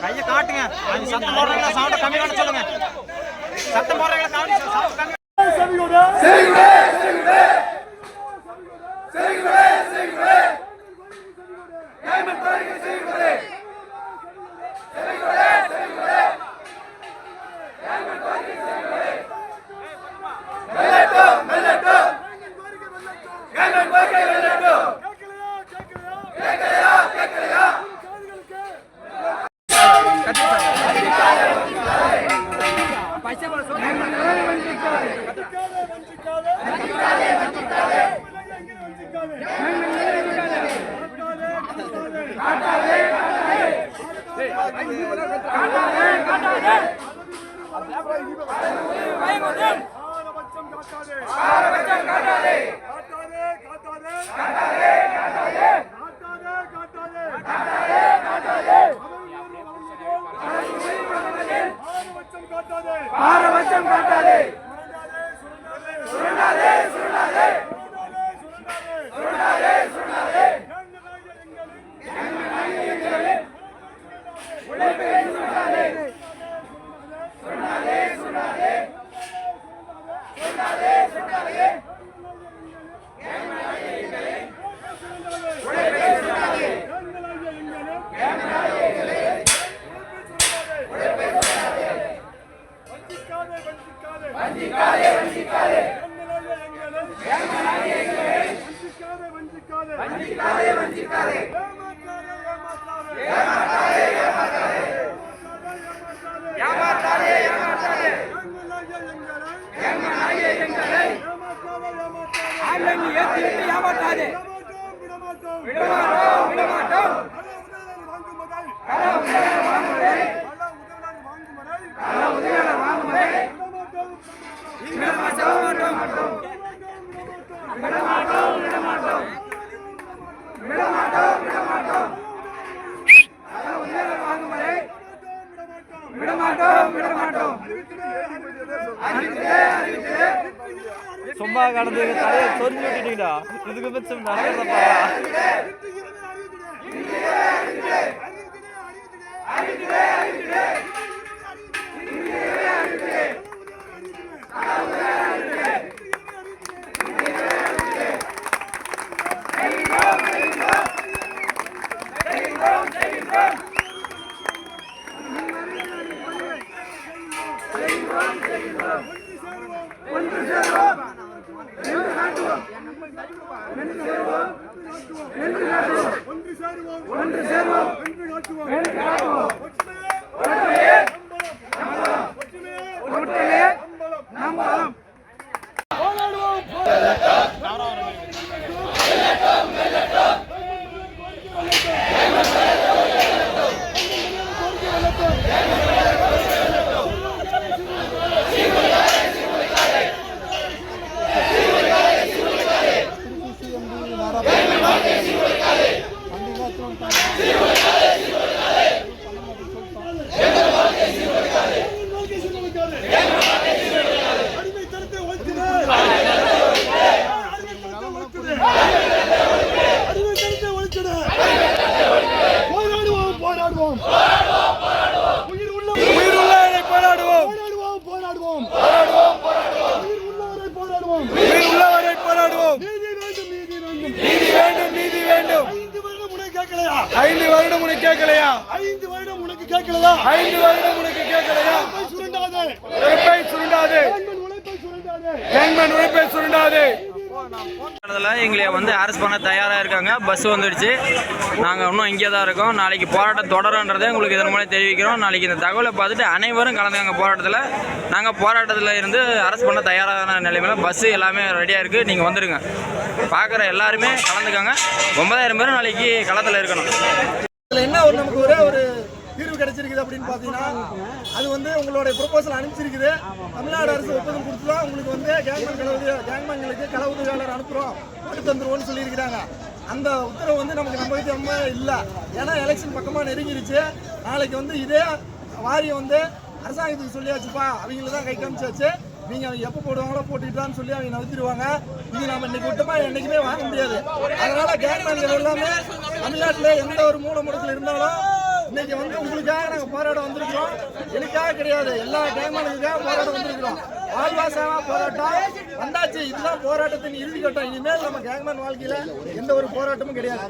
கையை காட்டுங்க. சத்தம் போடுறீங்களா? சவுண்ட கம்மி பண்ண சொல்லுங்க. சத்தம் போடுறீங்களா? சவுண்ட் கம்மி. சரிகுடே சரிகுடே சரிகுடே சரிகுடே சரிகுடே கைமன் பாருங்க. சரிகுடே சரிகுடே சரிகுடே கைமன் பாருங்க. சரிகுடே மெல்லட்டோ மெல்லட்டோ கைமன் பாருங்க. மெல்லட்டோ கேக்கலையா கேக்கலையா पैसे बोल सो விட சும்மா கடந்து தலையை சொரிஞ்சு விட்டுட்டீங்கடா. இதுக்கு மிச்சம் நடக்கிறதப்பா. ஐந்து வருடம் உனக்கு கேட்கலையா? 5 வருடம் உனக்கு கேட்கலையா? 5 வருடம் உனக்கு கேட்கலையா? உழைப்பை சுருண்டாதே. கேங்மேன் உழைப்பை சுருண்டாதே. எங்களை வந்து அரெஸ்ட் பண்ண தயாராக இருக்காங்க. பஸ் வந்துடுச்சு. நாங்கள் இன்னும் இங்கே தான் இருக்கோம். நாளைக்கு போராட்டம் தொடருன்றதை உங்களுக்கு இதன் மூலம் தெரிவிக்கிறோம். நாளைக்கு இந்த தகவலை பார்த்துட்டு அனைவரும் கலந்துக்காங்க போராட்டத்தில். நாங்கள் போராட்டத்தில் இருந்து அரெஸ்ட் பண்ண தயாரான நிலைமையில் பஸ்ஸு எல்லாமே ரெடியாக இருக்குது. நீங்கள் வந்துடுங்க. பார்க்குற எல்லாருமே கலந்துக்காங்க. 9000 பேர் நாளைக்கு களத்தில் இருக்கணும். என்ன ஒரு நமக்கு ஒரு தீர்வு கிடைச்சிருக்குது அப்படின்னு பார்த்தீங்கன்னா, அது வந்து உங்களுடைய ப்ரொபோசல் அனுப்பிச்சிருக்குது. தமிழ்நாடு அரசு ஒப்புதல் கொடுத்துதான் உங்களுக்கு வந்து கேங்மேன்களுக்கு கள உதவியாளர் அனுப்புகிறோம், போட்டு தந்துருவோம்னு சொல்லியிருக்கிறாங்க. அந்த உத்தரவு வந்து நமக்கு நம்பகத்தை ரொம்ப இல்லை. ஏன்னா எலெக்ஷன் பக்கமாக நெருங்கிடுச்சு. நாளைக்கு வந்து இதே வாரியம் வந்து அரசாங்கத்துக்கு சொல்லியாச்சுப்பா, அவங்கள தான் கை காமிச்சாச்சு, நீங்கள் அவங்க எப்போ போடுவாங்களோ போட்டுக்கிட்டான்னு சொல்லி அவங்க நவுத்திடுவாங்க. இது நம்ம இன்னைக்கு விட்டோமா என்றைக்குமே வாங்க முடியாது. அதனால கேங்மேன்கள் எல்லாமே தமிழ்நாட்டில் எந்த ஒரு மூல முடக்கில் இருந்தாலும் இன்னைக்கு வந்து உங்களுக்காக நாங்கள் போராட வந்திருக்கிறோம். எனக்காக கிடையாது, எல்லா கேங்மேன்களுக்காக போராட வந்திருக்கிறோம். வாழ்வாசாவா போராட்டம் வந்தாச்சு. இதுதான் போராட்டத்தின் இறுதி கட்டம். இனிமேல் நம்ம கேங்மேன் வாழ்க்கையில் எந்த ஒரு போராட்டமும் கிடையாது.